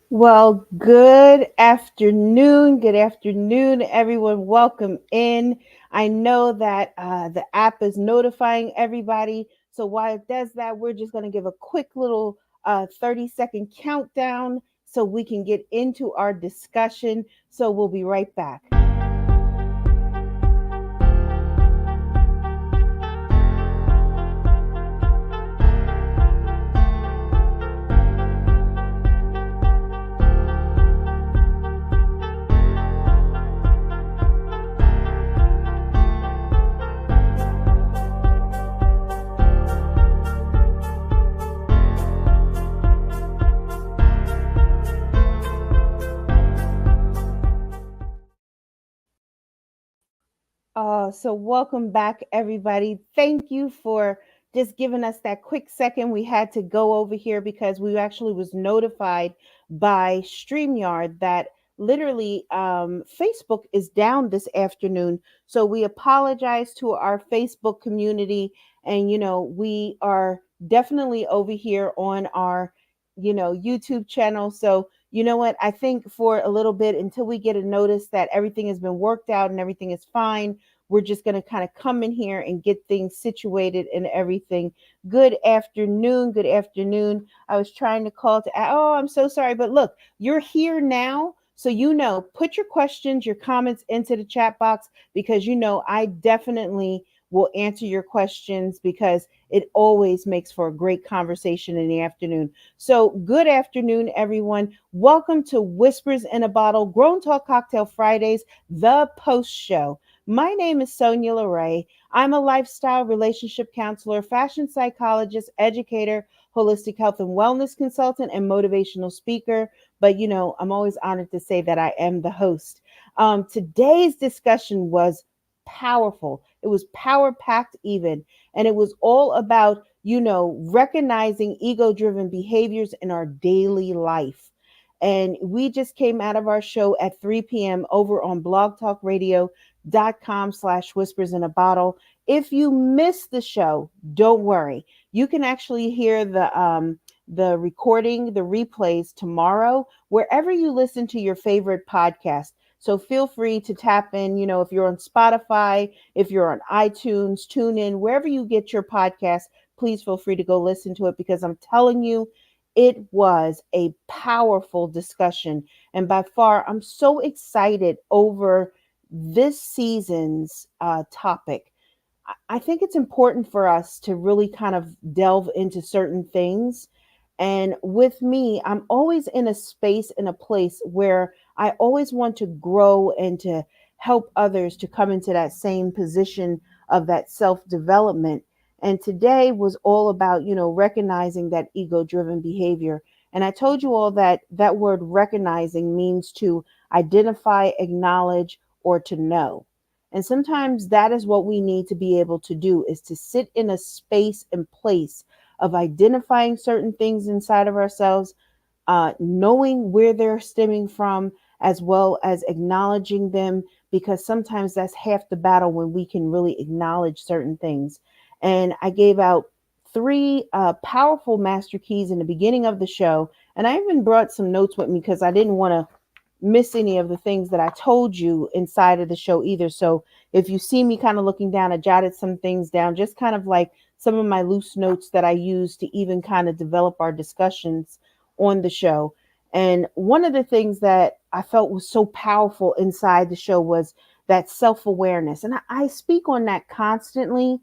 Well, good afternoon. Good afternoon, everyone. Welcome in. I know that the app is notifying everybody. So while it does that, we're just going to give a quick little 30-second countdown so we can get into our discussion. So we'll be right back. So welcome back, everybody. Thank you for just giving us that quick second. We had to go over here because we actually was notified by StreamYard that literally Facebook is down this afternoon. So we apologize to our Facebook community, and we are definitely over here on our YouTube channel. So you know what? I think for a little bit until we get a notice that everything has been worked out and everything is fine, we're just going to kind of come in here and get things situated and everything. Good afternoon. Good afternoon. I was trying to call to, oh, I'm so sorry. But look, you're here now. So, put your questions, your comments into the chat box because, I definitely will answer your questions because it always makes for a great conversation in the afternoon. So, good afternoon, everyone. Welcome to Whispers in a Bottle, Grown Talk Cocktail Fridays, the post show. My name is Sonya LaRae. I'm a lifestyle relationship counselor, fashion psychologist, educator, holistic health and wellness consultant, and motivational speaker. But, I'm always honored to say that I am the host. Today's discussion was powerful. It was power packed, even. And it was all about, recognizing ego driven behaviors in our daily life. And we just came out of our show at 3 p.m. over on blogtalkradio.com/whispers in a bottle. If you missed the show, don't worry. You can actually hear the recording, the replays tomorrow, wherever you listen to your favorite podcast. So feel free to tap in, if you're on Spotify, if you're on iTunes, tune in, wherever you get your podcast, please feel free to go listen to it because I'm telling you, it was a powerful discussion. And by far, I'm so excited over this season's topic. I think it's important for us to really kind of delve into certain things. And with me, I'm always in a space, in a place where I always want to grow and to help others to come into that same position of that self development. And today was all about, recognizing that ego driven behavior. And I told you all that that word recognizing means to identify, acknowledge, or to know. And sometimes that is what we need to be able to do is to sit in a space and place of identifying certain things inside of ourselves, knowing where they're stemming from, as well as acknowledging them, because sometimes that's half the battle when we can really acknowledge certain things. And I gave out three powerful master keys in the beginning of the show. And I even brought some notes with me because I didn't want to miss any of the things that I told you inside of the show either. So if you see me kind of looking down, I jotted some things down, just kind of like some of my loose notes that I use to even kind of develop our discussions on the show. And one of the things that I felt was so powerful inside the show was that self awareness. And I speak on that constantly.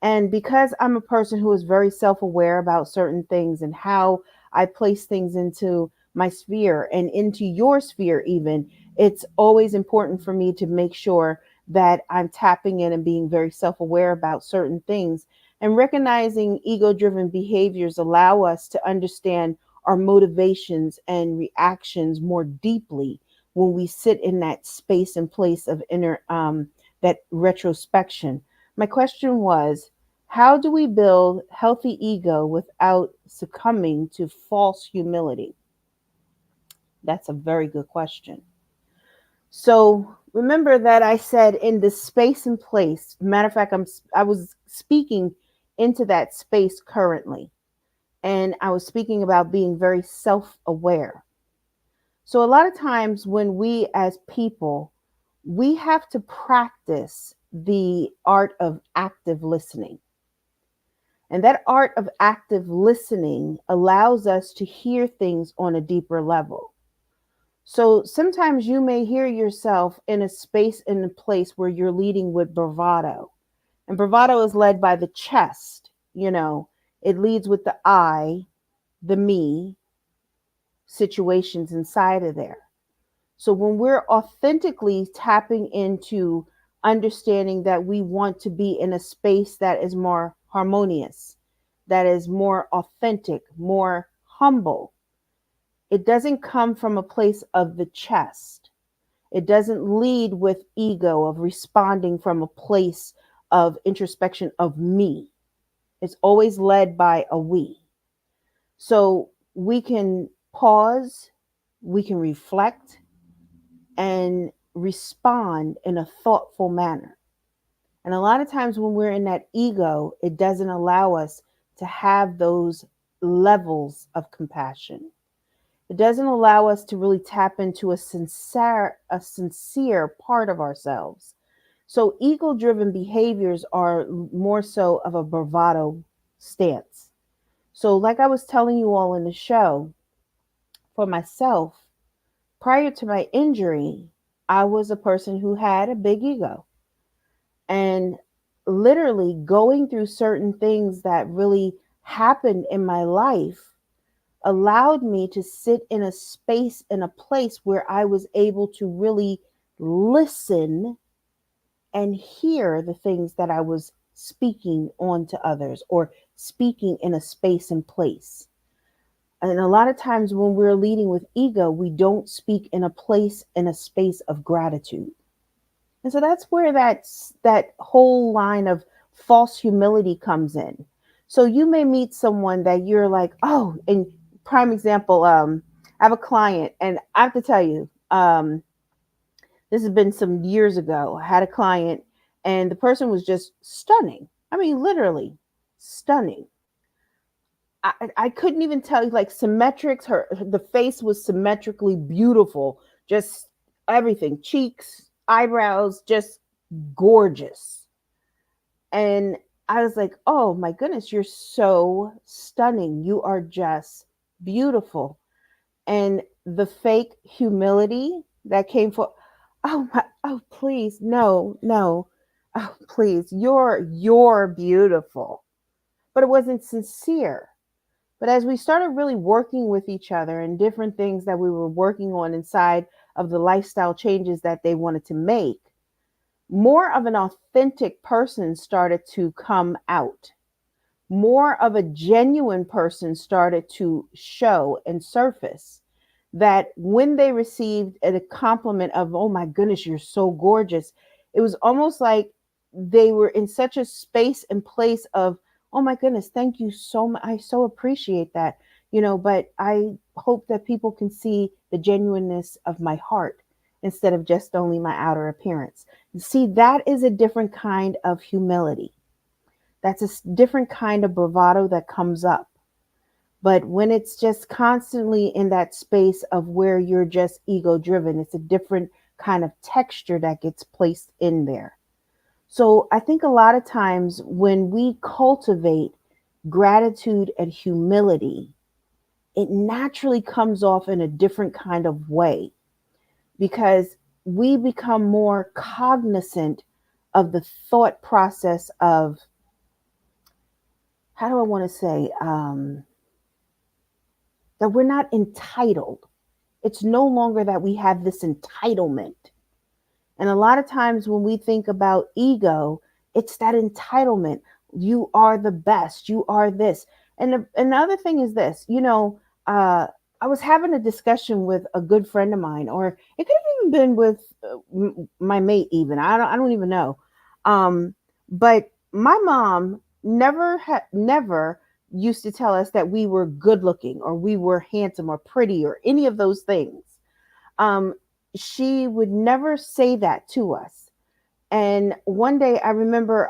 And because I'm a person who is very self aware about certain things and how I place things into my sphere and into your sphere, even, it's always important for me to make sure that I'm tapping in and being very self aware about certain things. And recognizing ego driven behaviors allow us to understand our motivations and reactions more deeply when we sit in that space and place of inner that retrospection. My question was, how do we build healthy ego without succumbing to false humility? That's a very good question. So remember that I said in the space and place. Matter of fact, I was speaking into that space currently, and I was speaking about being very self-aware. So a lot of times when we as people, we have to practice the art of active listening. And that art of active listening allows us to hear things on a deeper level. So sometimes you may hear yourself in a space, in a place where you're leading with bravado. And bravado is led by the chest, it leads with the I, the me situations inside of there. So when we're authentically tapping into understanding that we want to be in a space that is more harmonious, that is more authentic, more humble, it doesn't come from a place of the chest. It doesn't lead with ego of responding from a place of introspection of me. It's always led by a we. So we can pause, we can reflect, and respond in a thoughtful manner. And a lot of times when we're in that ego, it doesn't allow us to have those levels of compassion. It doesn't allow us to really tap into a sincere part of ourselves. So ego driven behaviors are more so of a bravado stance. So like I was telling you all in the show, for myself, prior to my injury, I was a person who had a big ego. And literally going through certain things that really happened in my life allowed me to sit in a space, in a place where I was able to really listen and hear the things that I was speaking on to others or speaking in a space and place. And a lot of times when we're leading with ego, we don't speak in a place, in a space of gratitude. And so that's where that whole line of false humility comes in. So you may meet someone that you're like, oh, and prime example, I have a client, and I have to tell you, this has been some years ago. I had a client, and the person was just stunning. I mean, literally stunning. I couldn't even tell you, like, symmetrics. The face was symmetrically beautiful, just everything, cheeks, eyebrows, just gorgeous. And I was like, oh my goodness, you're so stunning. You are just beautiful. And the fake humility that came for, oh my, oh please, no, no, oh please, you're beautiful. But it wasn't sincere. But as we started really working with each other and different things that we were working on inside of the lifestyle changes that they wanted to make, more of an authentic person started to come out. More of a genuine person started to show and surface. That when they received a compliment of, oh my goodness, you're so gorgeous, it was almost like they were in such a space and place of, oh my goodness, thank you so much. I so appreciate that. But I hope that people can see the genuineness of my heart instead of just only my outer appearance. See, that is a different kind of humility. That's a different kind of bravado that comes up. But when it's just constantly in that space of where you're just ego driven, it's a different kind of texture that gets placed in there. So I think a lot of times when we cultivate gratitude and humility, it naturally comes off in a different kind of way because we become more cognizant of the thought process of, how do I want to say, that we're not entitled. It's no longer that we have this entitlement. And a lot of times when we think about ego, it's that entitlement. You are the best. You are this. And the other thing is this, I was having a discussion with a good friend of mine, or it could have even been with my mate even. I don't even know. But my mom never used to tell us that we were good looking or we were handsome or pretty or any of those things. Um, she would never say that to us. And one day I remember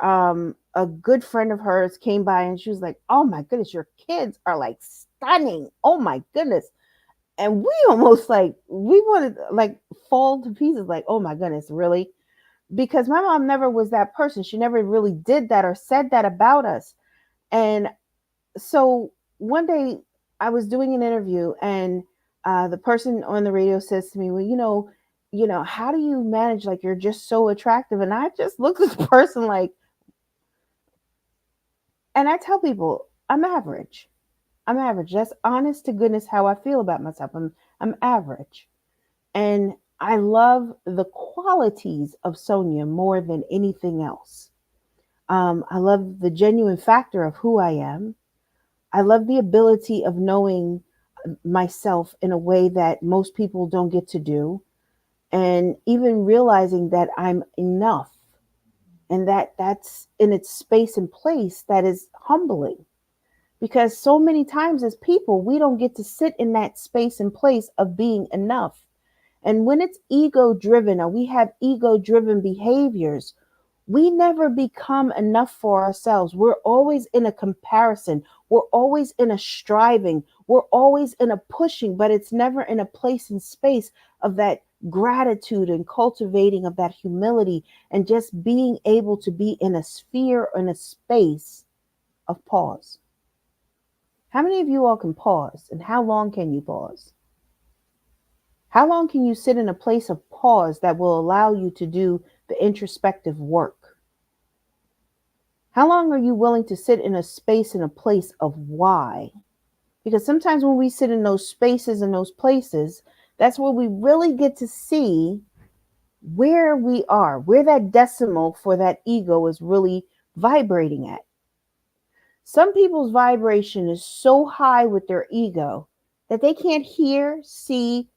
a good friend of hers came by and she was like, oh my goodness, your kids are like stunning. Oh my goodness. And we almost like, we wanted to like fall to pieces, like, oh my goodness, really? Because my mom never was that person. She never really did that or said that about us. And so one day I was doing an interview, and the person on the radio says to me, well, how do you manage? Like, you're just so attractive. And I just looked at the person like, and I tell people, I'm average. I'm average. That's honest to goodness how I feel about myself. I'm average. And I love the qualities of Sonya more than anything else. I love the genuine factor of who I am. I love the ability of knowing myself in a way that most people don't get to do. And even realizing that I'm enough, and that's in its space and place, that is humbling. Because so many times as people, we don't get to sit in that space and place of being enough. And when it's ego driven, or we have ego driven behaviors, we never become enough for ourselves. We're always in a comparison. We're always in a striving. We're always in a pushing, but it's never in a place and space of that gratitude and cultivating of that humility, and just being able to be in a sphere, in a space of pause. How many of you all can pause, and how long can you pause? How long can you sit in a place of pause that will allow you to do the introspective work? How long are you willing to sit in a space, in a place of why? Because sometimes when we sit in those spaces and those places, that's where we really get to see where we are, where that decimal for that ego is really vibrating at. Some people's vibration is so high with their ego that they can't hear, see,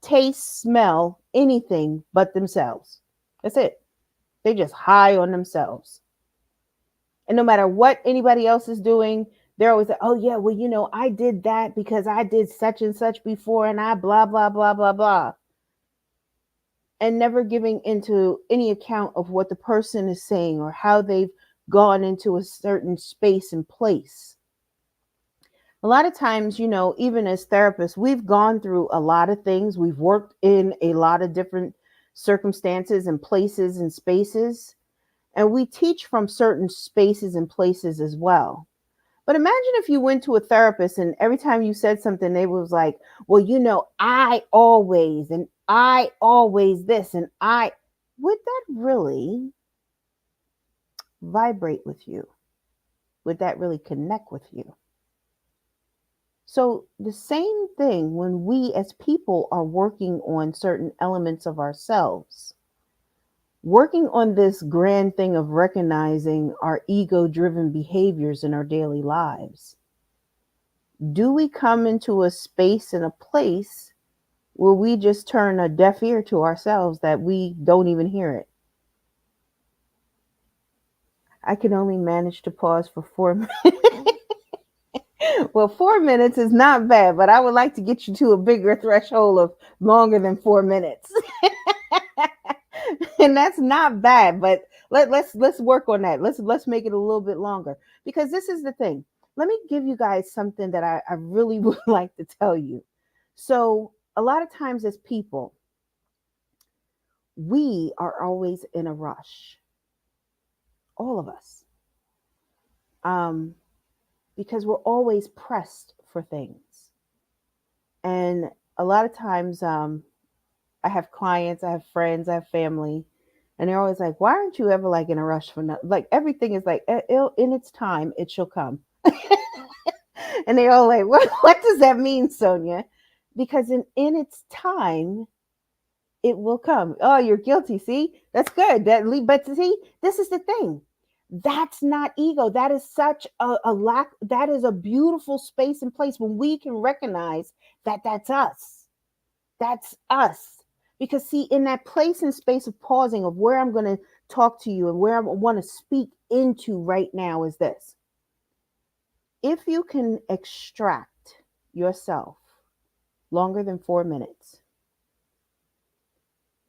taste, smell anything but themselves. That's it. They just high on themselves. And no matter what anybody else is doing, they're always like, oh yeah, well, I did that because I did such and such before, and I blah, blah, blah, blah, blah. And never giving into any account of what the person is saying, or how they've gone into a certain space and place. A lot of times, even as therapists, we've gone through a lot of things. We've worked in a lot of different circumstances and places and spaces. And we teach from certain spaces and places as well. But imagine if you went to a therapist and every time you said something, they was like, well, I always, and I always this, and would that really vibrate with you? Would that really connect with you? So, the same thing when we as people are working on certain elements of ourselves, working on this grand thing of recognizing our ego driven behaviors in our daily lives. Do we come into a space and a place where we just turn a deaf ear to ourselves, that we don't even hear it? I can only manage to pause for 4 minutes. Well, 4 minutes is not bad, but I would like to get you to a bigger threshold of longer than 4 minutes. And that's not bad, but let's work on that. Let's make it a little bit longer, because this is the thing. Let me give you guys something that I really would like to tell you. So a lot of times as people, we are always in a rush, all of us, um, because we're always pressed for things. And a lot of times, I have clients, I have friends, I have family, and they're always like, "Why aren't you ever like in a rush for nothing? Like everything is like, in its time, it shall come." And they all like, "What does that mean, Sonya?" Because in its time, it will come. Oh, you're guilty. See, that's good. But see, this is the thing. That's not ego. That is such a lack. That is a beautiful space and place when we can recognize that that's us. That's us. Because see, in that place and space of pausing, of where I'm going to talk to you and where I want to speak into right now, is this. If you can extract yourself longer than 4 minutes,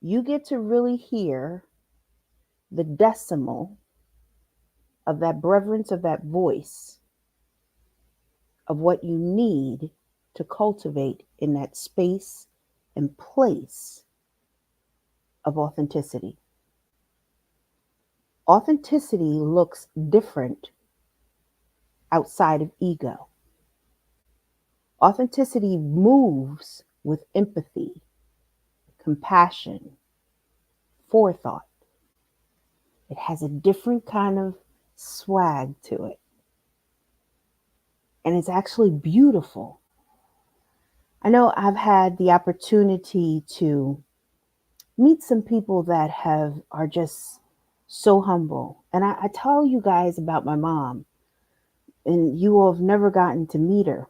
you get to really hear the decimal of that reverence of that voice of what you need to cultivate in that space and place of authenticity. Authenticity looks different outside of ego. Authenticity moves with empathy, compassion, forethought. It has a different kind of swag to it. And it's actually beautiful. I know I've had the opportunity to meet some people that are just so humble. And I tell you guys about my mom, and you all have never gotten to meet her.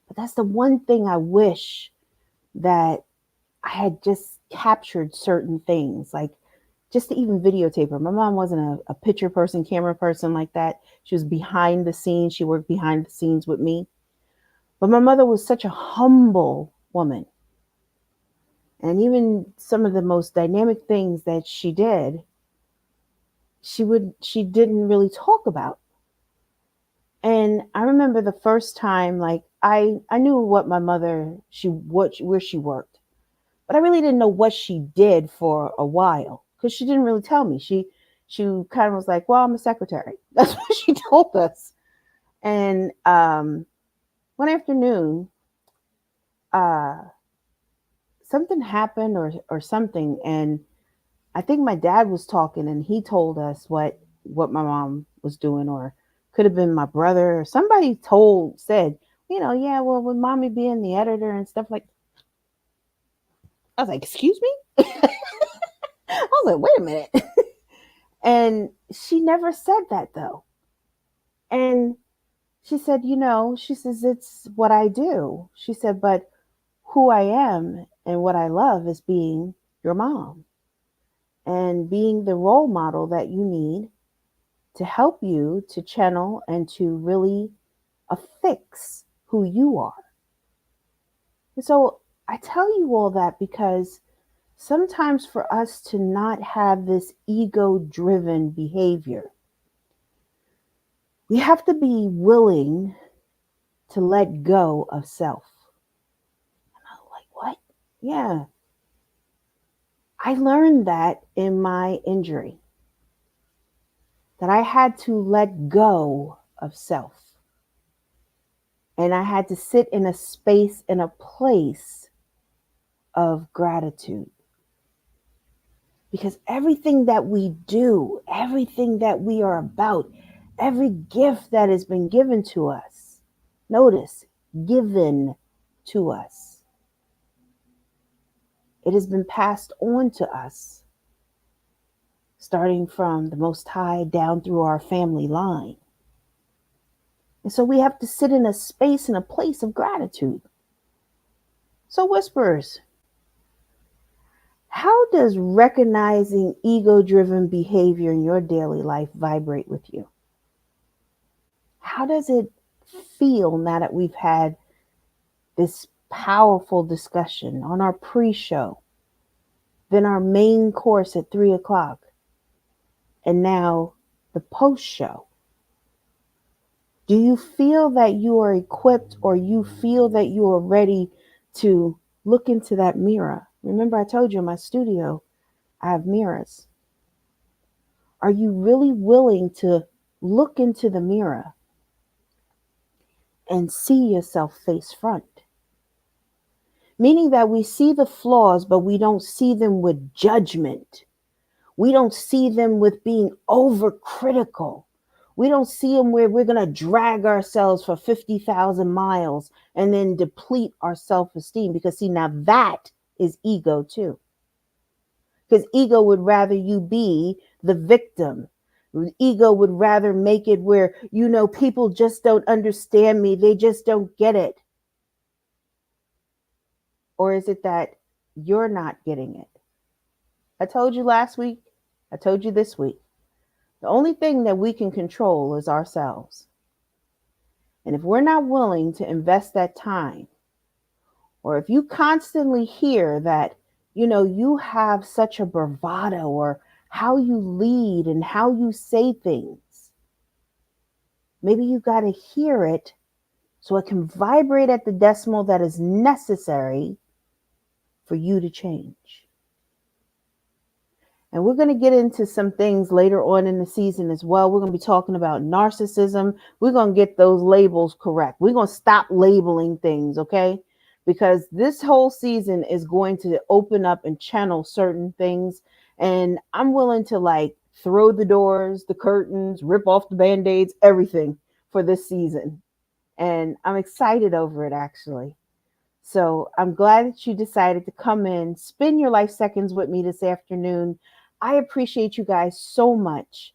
But that's the one thing I wish that I had just captured certain things, like just to even videotape her. My mom wasn't a picture person, camera person like that. She was behind the scenes. She worked behind the scenes with me. But my mother was such a humble woman. And even some of the most dynamic things that she did, she didn't really talk about. And I remember the first time, like I knew what my mother, where she worked, but I really didn't know what she did for a while because she didn't really tell me. She kind of was like, "Well, I'm a secretary." That's what she told us. And one afternoon, uh, something happened or something, and I think my dad was talking, and he told us what my mom was doing, or could have been my brother or somebody said, yeah, well, with mommy being the editor and stuff like. I was like, excuse me. I was like, wait a minute. And she never said that though. And she said, she says, it's what I do. She said, but who I am and what I love is being your mom and being the role model that you need to help you to channel and to really affix who you are. And so I tell you all that because sometimes for us to not have this ego driven behavior, we have to be willing to let go of self. And I'm like, what? Yeah. I learned that in my injury, that I had to let go of self. And I had to sit in a space, in a place of gratitude. Because everything that we do, everything that we are about, every gift that has been given to us, notice, given to us, it has been passed on to us, starting from the Most High down through our family line. And so we have to sit in a space and a place of gratitude. So whisperers, how does recognizing ego-driven behavior in your daily life vibrate with you? How does it feel now that we've had this powerful discussion on our pre-show, then our main course at 3:00, and now the post-show? Do you feel that you are equipped, or you feel that you are ready to look into that mirror? Remember, I told you in my studio, I have mirrors. Are you really willing to look into the mirror and see yourself face front? Meaning that we see the flaws, but we don't see them with judgment. We don't see them with being overcritical. We don't see them where we're going to drag ourselves for 50,000 miles and then deplete our self-esteem. Because see, now that is ego too. Because ego would rather you be the victim. Ego would rather make it where, people just don't understand me. They just don't get it. Or is it that you're not getting it? I told you last week. I told you this week. The only thing that we can control is ourselves. And if we're not willing to invest that time, or if you constantly hear that, you have such a bravado, or how you lead and how you say things, maybe you got to hear it so it can vibrate at the decimal that is necessary for you to change. And we're going to get into some things later on in the season as well. We're going to be talking about narcissism. We're going to get those labels correct. We're going to stop labeling things, okay? Because this whole season is going to open up and channel certain things. And I'm willing to like throw the doors, the curtains, rip off the band aids, everything for this season. And I'm excited over it actually. So I'm glad that you decided to come in, spend your life seconds with me this afternoon. I appreciate you guys so much.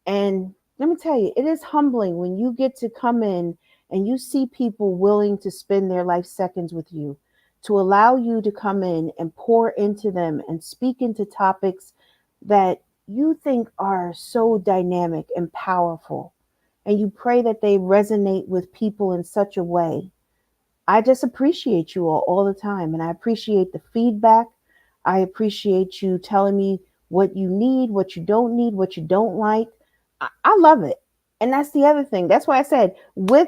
And let me tell you, it is humbling when you get to come in and you see people willing to spend their life seconds with you, to allow you to come in and pour into them and speak into topics that you think are so dynamic and powerful. And you pray that they resonate with people in such a way. I just appreciate you all the time. And I appreciate the feedback. I appreciate you telling me what you need, what you don't need, what you don't like. I love it. And that's the other thing. That's why I said, when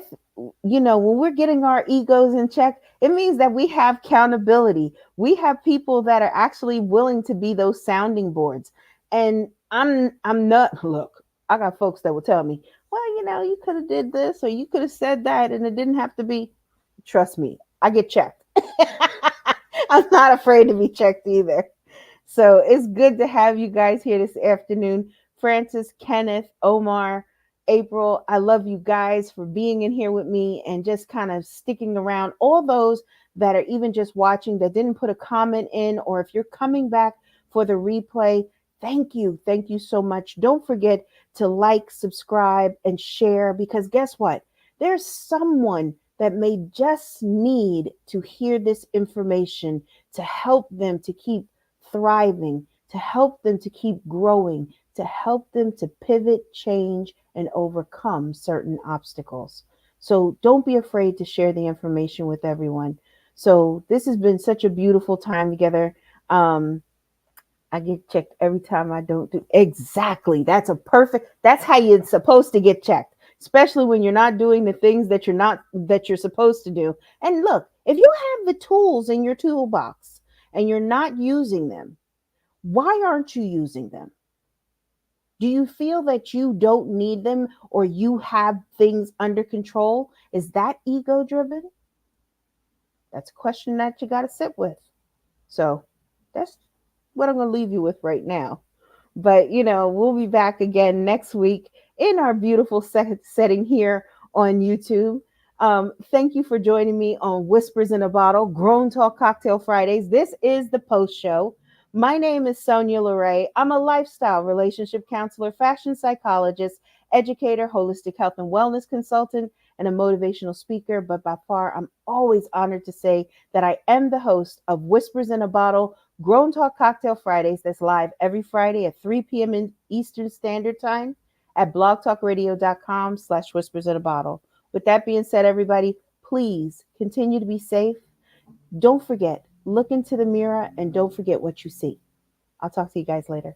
we're getting our egos in check, it means that we have accountability. We have people that are actually willing to be those sounding boards. And I'm not, look, I got folks that will tell me, well, you could have did this or you could have said that and it didn't have to be. Trust me, I get checked. I'm not afraid to be checked either. So it's good to have you guys here this afternoon. Francis, Kenneth, Omar, April, I love you guys for being in here with me and just kind of sticking around. All those that are even just watching that didn't put a comment in, or if you're coming back for the replay, thank you. Thank you so much. Don't forget to like, subscribe, and share because guess what? There's someone that may just need to hear this information to help them to keep thriving, to help them to keep growing, to help them to pivot, change, and overcome certain obstacles. So don't be afraid to share the information with everyone. So this has been such a beautiful time together. Um, I get checked every time I don't do exactly. That's how you're supposed to get checked, especially when you're not doing the things that you're supposed to do. And look, if you have the tools in your toolbox and you're not using them, why aren't you using them? Do you feel that you don't need them or you have things under control? Is that ego driven? That's a question that you got to sit with. So that's what I'm going to leave you with right now. But, we'll be back again next week in our beautiful setting here on YouTube. Thank you for joining me on Whispers in a Bottle, Grown Talk Cocktail Fridays. This is the post show. My name is Sonya LaRae. I'm a lifestyle relationship counselor, fashion psychologist, educator, holistic health and wellness consultant, and a motivational speaker. But by far, I'm always honored to say that I am the host of Whispers in a Bottle, Grown Talk Cocktail Fridays. That's live every Friday at 3 p.m. in Eastern Standard Time at blogtalkradio.com/whispers in a bottle. With that being said, everybody, please continue to be safe. Don't forget, look into the mirror and don't forget what you see. I'll talk to you guys later.